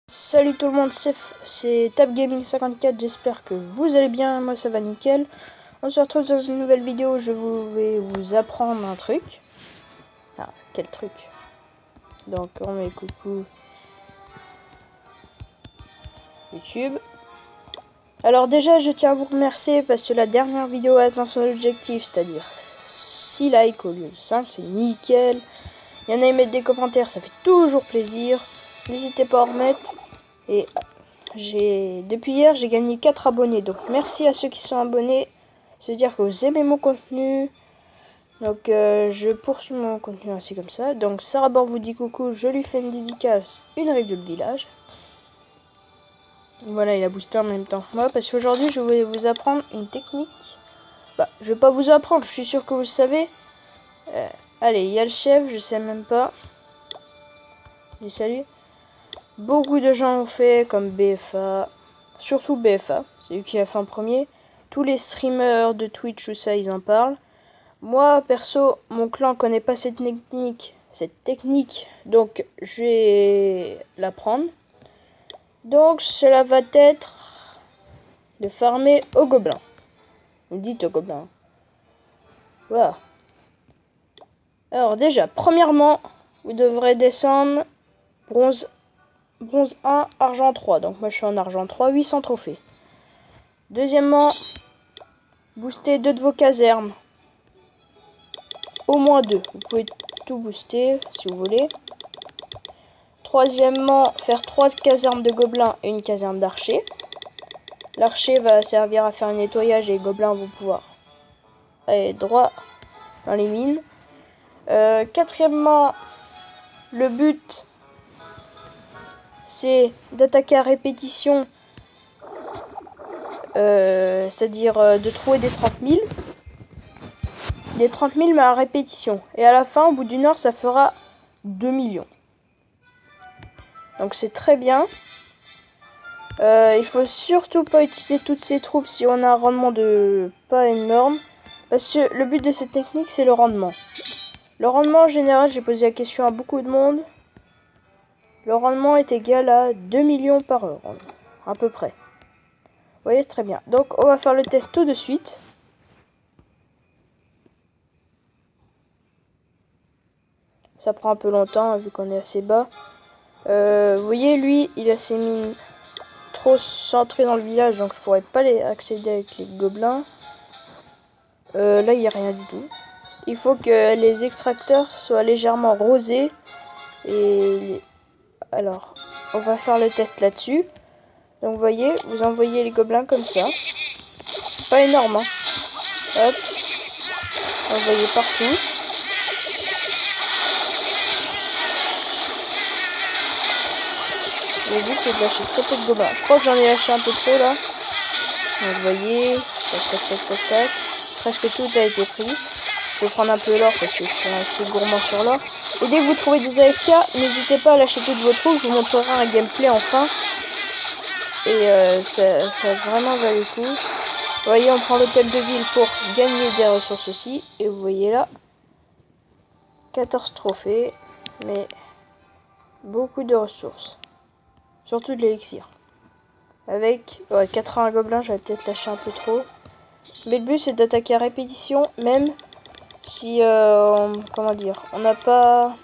Salut tout le monde, c'est TapGaming54, j'espère que vous allez bien, moi ça va nickel. On se retrouve dans une nouvelle vidéo où je vais vous apprendre un truc. Ah, quel truc? Donc on met coucou YouTube. Alors déjà je tiens à vous remercier parce que la dernière vidéo a atteint son objectif, c'est-à-dire 6 likes au lieu de 5, c'est nickel. Il y en a qui mettent des commentaires, ça fait toujours plaisir. N'hésitez pas à en remettre. Et depuis hier, j'ai gagné 4 abonnés. Donc merci à ceux qui sont abonnés. Ça veut dire que vous aimez mon contenu. Donc je poursuis mon contenu ainsi comme ça. Donc Sarah Bord vous dit coucou. Je lui fais une dédicace, une règle de village. Voilà, il a boosté en même temps que moi. Parce qu'aujourd'hui, je vais vous apprendre une technique. Bah, je vais pas vous apprendre. Je suis sûr que vous le savez. Allez, il y a le chef. Je sais même pas. Dis salut. Beaucoup de gens ont fait comme BFA, surtout BFA, c'est lui qui a fait en premier. Tous les streamers de Twitch ou ça, ils en parlent. Moi, perso, mon clan connaît pas cette technique, donc je vais l'apprendre. Donc, cela va être de farmer au gobelin. Vous dites au gobelin. Voilà. Alors déjà, premièrement, vous devrez descendre bronze 1, argent 3. Donc moi je suis en argent 3, 800 trophées. Deuxièmement, booster 2 de vos casernes. Au moins 2. Vous pouvez tout booster si vous voulez. Troisièmement, faire 3 casernes de gobelins et une caserne d'archers. L'archer va servir à faire un nettoyage et les gobelins vont pouvoir aller droit dans les mines. Quatrièmement, le but c'est d'attaquer à répétition, c'est-à-dire de trouver des 30 000. Des 30 000 mais à répétition. Et à la fin, au bout d'une heure, ça fera 2 millions. Donc c'est très bien. Il faut surtout pas utiliser toutes ces troupes si on a un rendement de pas énorme. Parce que le but de cette technique, c'est le rendement. Le rendement en général, j'ai posé la question à beaucoup de monde. Le rendement est égal à 2 millions par heure, à peu près. Vous voyez, très bien. Donc, on va faire le test tout de suite. Ça prend un peu longtemps, vu qu'on est assez bas. Vous voyez, lui, il a ses mines trop centrées dans le village, donc je pourrais pas les accéder avec les gobelins. Là, il n'y a rien du tout. Il faut que les extracteurs soient légèrement rosés. Et alors, on va faire le test là-dessus. Donc vous voyez, vous envoyez les gobelins comme ça. Pas énorme, hein. Hop. Envoyez partout. Le but c'est de lâcher très peu de gobelins. Je crois que j'en ai lâché un peu trop là. Donc vous voyez, tac tac tac tac tac. Presque tout a été pris. Je vais prendre un peu l'or parce que je suis assez gourmand sur l'or. Et dès que vous trouvez des AFK, n'hésitez pas à lâcher toutes vos troupes. Je vous montrerai un gameplay enfin. Et ça vraiment vaut le coup. Vous voyez, on prend l'hôtel de ville pour gagner des ressources aussi. Et vous voyez là, 14 trophées, mais beaucoup de ressources. Surtout de l'élixir. Avec 80 gobelins, j'avais peut-être lâché un peu trop. Mais le but c'est d'attaquer à répétition, même si, comment dire, on n'a pas...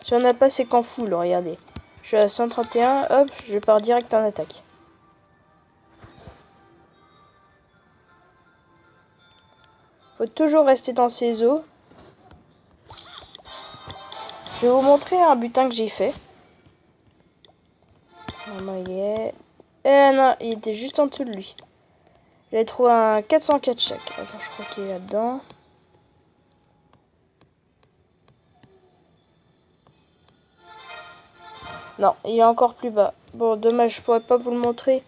Si on n'a pas ces camps full, regardez. Je suis à 131, hop, je pars direct en attaque. Faut toujours rester dans ces eaux. Je vais vous montrer un butin que j'ai fait. Non, non, il était juste en dessous de lui. J'avais trouvé un 404 chaque. Attends, je crois qu'il est là-dedans. Non, il est encore plus bas. Bon, dommage, je pourrais pas vous le montrer.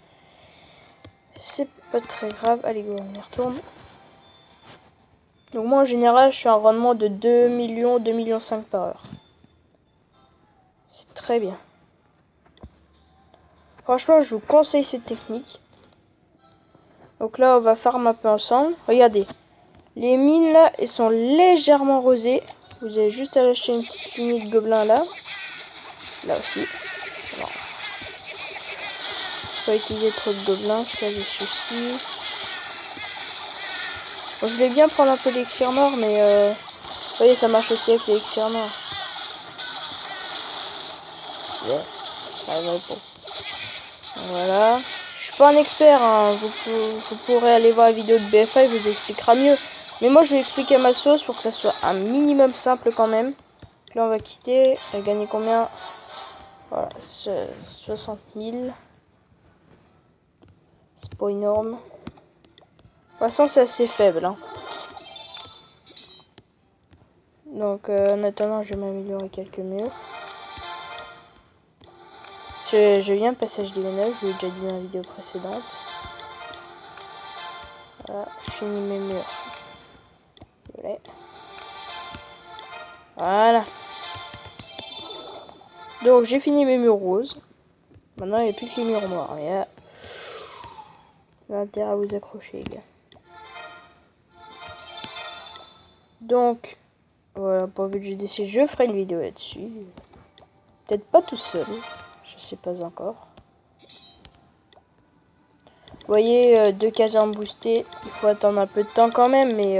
C'est pas très grave. Allez, go, on y retourne. Donc moi, en général, je suis à un rendement de 2 millions, 2 millions 5 par heure. C'est très bien. Franchement, je vous conseille cette technique. Donc là, on va farm un peu ensemble. Regardez. Les mines, là, elles sont légèrement rosées. Vous avez juste à lâcher une petite lignée de gobelins, là. Là aussi. Non. Faut utiliser trop de gobelins, ça le souci. Bon, je vais bien prendre un peu d'élixir mort, mais vous voyez, ça marche aussi avec l'élixir mort. Yeah. Ça va pas. Voilà. Je suis pas un expert, hein. Vous pourrez aller voir la vidéo de BFA, il vous expliquera mieux. Mais moi, je vais expliquer à ma sauce pour que ça soit un minimum simple quand même. Là, on va quitter. Elle a gagné combien? Voilà, 60 000. C'est pas énorme. Pour l'instant, c'est assez faible. Hein. Donc, en attendant, je vais m'améliorer quelques murs. Je viens de passage du 9, je l'ai déjà dit dans la vidéo précédente. Voilà, je finis mes murs. Voilà. Donc, j'ai fini mes murs roses. Maintenant, il n'y a plus que les murs noirs. Il y a intérêt à vous accrocher, les gars. Donc, voilà, pour le GDC, je ferai une vidéo là-dessus. Peut-être pas tout seul. Je sais pas encore. Vous voyez, 2 casernes boostées. Il faut attendre un peu de temps quand même, mais...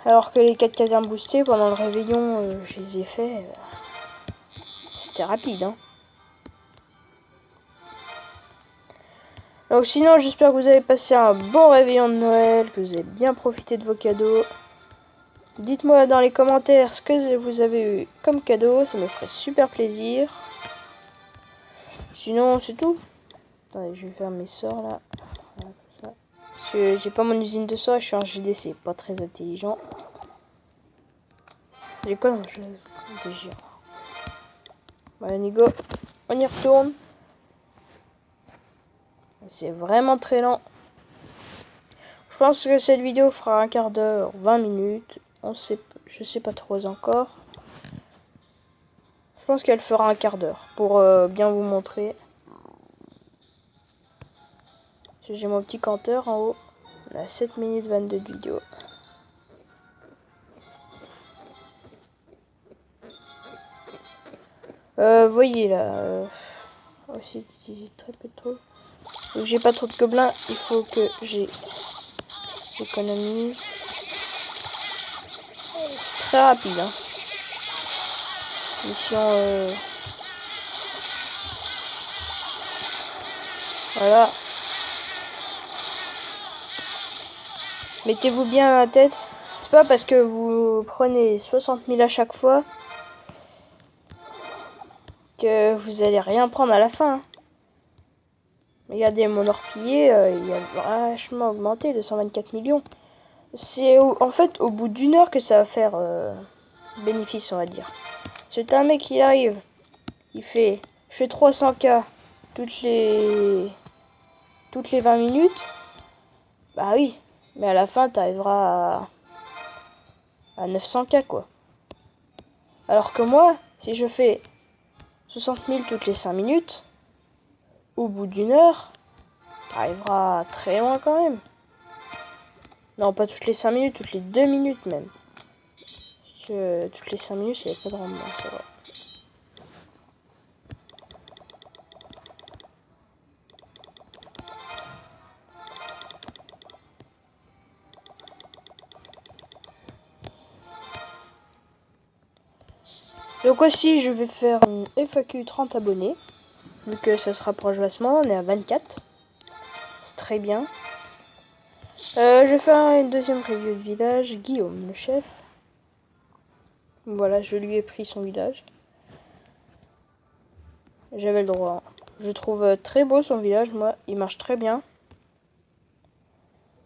Alors que les 4 casernes boostées, pendant le réveillon, je les ai fait. C'était rapide, hein. Donc sinon, j'espère que vous avez passé un bon réveillon de Noël, que vous avez bien profité de vos cadeaux. Dites-moi dans les commentaires ce que vous avez eu comme cadeau, ça me ferait super plaisir. Sinon, c'est tout. Attendez, je vais faire mes sorts là. Voilà, comme ça. Parce que j'ai pas mon usine de sorts, je suis en GDC, pas très intelligent. J'ai quoi dans le jeu de géant? Voilà, Nigo, on y retourne. C'est vraiment très lent. Je pense que cette vidéo fera un quart d'heure, 20 minutes. Je sais pas trop encore. Je pense qu'elle fera un quart d'heure pour bien vous montrer. J'ai mon petit compteur en haut. On a 7 minutes 22 de vidéo. Voyez là. Aussi utiliser très peu trop. Donc j'ai pas trop de gobelins. Il faut que j'économise. C'est très rapide. Hein. Mission. Voilà. Mettez-vous bien à la tête. C'est pas parce que vous prenez 60 000 à chaque fois que vous allez rien prendre à la fin. Hein. Regardez mon or pillé, il a vachement augmenté de 124 millions. C'est en fait au bout d'une heure que ça va faire bénéfice, on va dire. C'est un mec qui arrive, je fais 300K toutes les 20 minutes. Bah oui, mais à la fin t'arriveras à 900K quoi. Alors que moi, si je fais 60 000 toutes les 5 minutes, au bout d'une heure, t'arriveras très loin quand même. Non, pas toutes les 5 minutes, toutes les 2 minutes même. Parce que toutes les 5 minutes, il n'y a pas de rendement, c'est vrai. Donc aussi, je vais faire une FAQ 30 abonnés. Vu que ça se rapproche vachement, on est à 24. C'est très bien. Je vais faire une deuxième review de village. Guillaume, le chef. Voilà, je lui ai pris son village. J'avais le droit. Je trouve très beau son village, moi. Il marche très bien.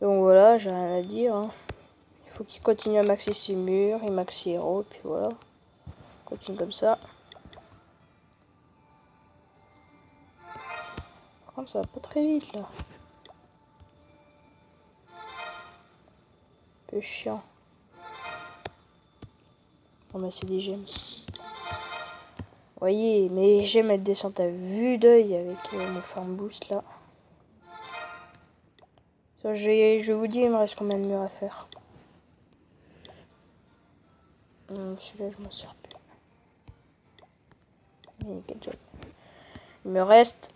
Donc voilà, j'ai rien à dire. Hein. Il faut qu'il continue à maxer ses murs, il maxe ses héros, puis voilà. Continue comme ça. Par contre, ça va pas très vite là. Un peu chiant. On va c'est des gemmes. Voyez, mes gemmes elles descendent à vue d'œil avec mon farm boost là. Ça, je vous dis, il me reste combien de murs à faire. Celui-là, je m'en sers plus. Nickel job. Il me reste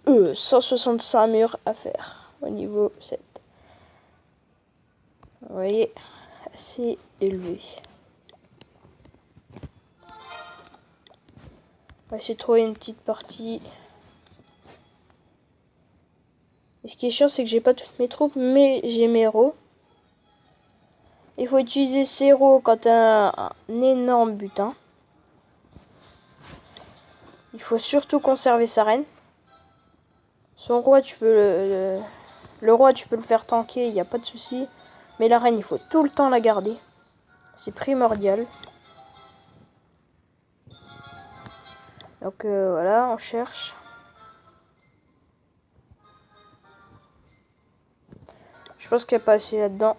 165 murs à faire au niveau 7. Vous voyez, assez élevé. On va essayer de trouver une petite partie. Et ce qui est chiant, c'est que j'ai pas toutes mes troupes, mais j'ai mes héros. Il faut utiliser ces héros quand t'as un énorme butin. Il faut surtout conserver sa reine. Son roi, tu peux le roi, tu peux le faire tanker, il n'y a pas de souci. Mais la reine, il faut tout le temps la garder. C'est primordial. Donc voilà, on cherche. Je pense qu'il n'y a pas assez là-dedans.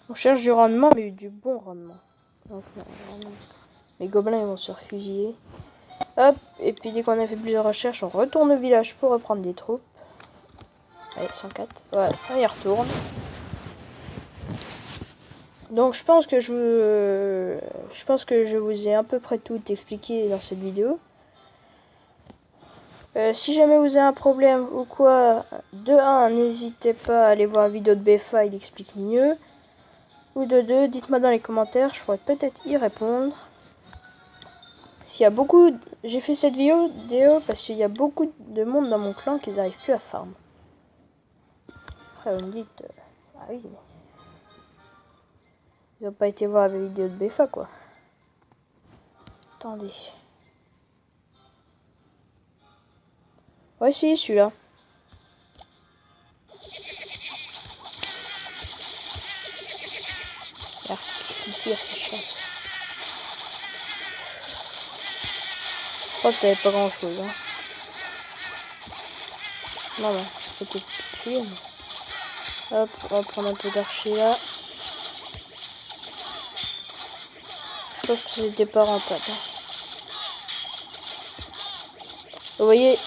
On cherche du rendement, mais du bon rendement. Donc, les gobelins ils vont se refusiller. Hop, et puis dès qu'on a fait plusieurs recherches, on retourne au village pour reprendre des troupes. Allez, 104. Voilà, on y retourne. Donc je pense que je vous ai à peu près tout expliqué dans cette vidéo. Si jamais vous avez un problème ou quoi, de 1, n'hésitez pas à aller voir la vidéo de BFA, il explique mieux. Ou de 2, dites-moi dans les commentaires, je pourrais peut-être y répondre. S'il y a beaucoup... J'ai fait cette vidéo parce qu'il y a beaucoup de monde dans mon clan qui n'arrivent plus à farm. Après vous me dites... ah oui, mais... ils n'ont pas été voir la vidéo de BFA quoi. Attendez. Ouais si, celui-là. Ah, il tire, c'est chiant. Je crois que t'avais pas grand chose. Hein. Non, non, faut te tuer. Mais... hop, on va prendre un peu d'archer là. Je pense que c'était pas rentable. Hein. Vous voyez,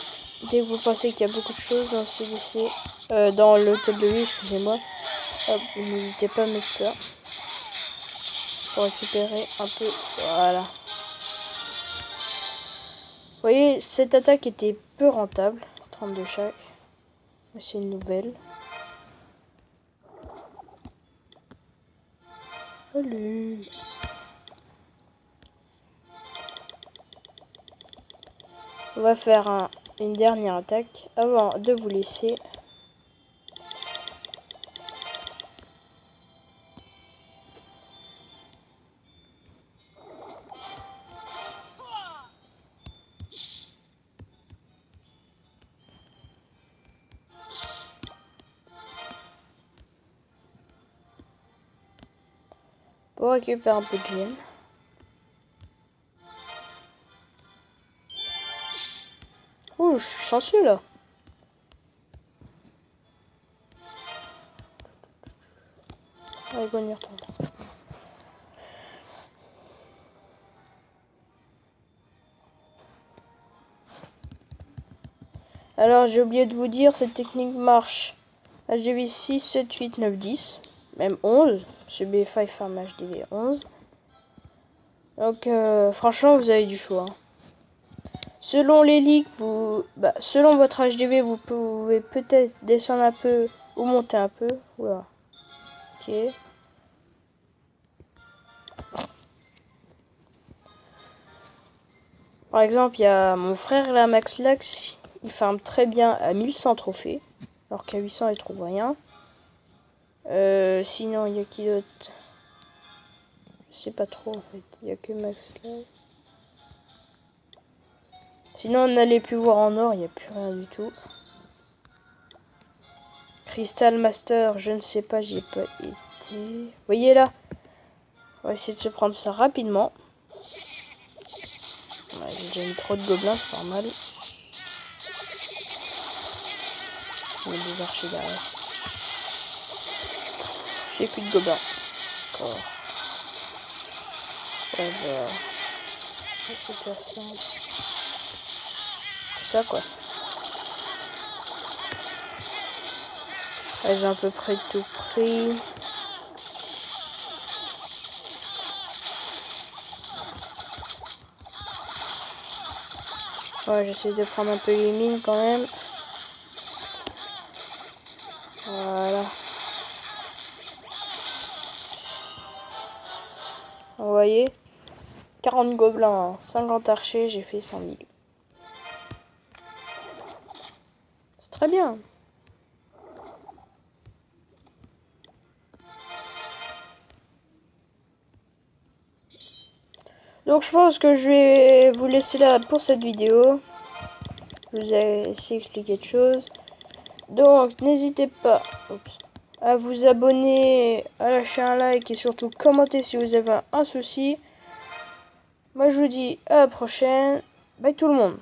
dès que vous pensez qu'il y a beaucoup de choses dans le CDC, dans l'hôtel de ville, excusez-moi, hop, n'hésitez pas à mettre ça. Pour récupérer un peu, voilà. Vous voyez, cette attaque était peu rentable, 32 chaque. C'est une nouvelle. Salut. On va faire une dernière attaque avant de vous laisser. Pour récupérer un peu de gemmes. Ouh, je suis chanceux là. Allez, on y retourne. Alors, j'ai oublié de vous dire, cette technique marche HDV 6, 7, 8, 9, 10, même 11. Chez BFA Farm HDV 11. Donc, franchement, vous avez du choix. Hein. Selon les leaks, selon votre HDV, vous pouvez peut-être descendre un peu ou monter un peu. Voilà. Ok. Par exemple, il y a mon frère là, Max Lax, il farme très bien à 1100 trophées, alors qu'à 800 il trouve rien. Sinon, il y a qui d'autre? Je sais pas trop en fait, il y a que Max Lax. Sinon, on n'allait plus voir en or, il n'y a plus rien du tout. Crystal Master, je ne sais pas, j'y ai pas été. Vous voyez là? On va essayer de se prendre ça rapidement. Ouais, j'ai déjà mis trop de gobelins, c'est normal. Il y a des archers derrière. J'ai plus de gobelins. Encore. Ouais, bah... situation... c'est ça quoi. Ouais, j'ai à peu près tout pris. Ouais, j'essaie de prendre un peu les mines quand même. Voilà. Vous voyez, 40 gobelins, 50 archers, j'ai fait 100 000. C'est très bien. Donc je pense que je vais vous laisser là pour cette vidéo. Je vous ai essayé d'expliquer de choses. Donc n'hésitez pas à vous abonner, à lâcher un like et surtout commenter si vous avez un souci. Moi je vous dis à la prochaine. Bye tout le monde.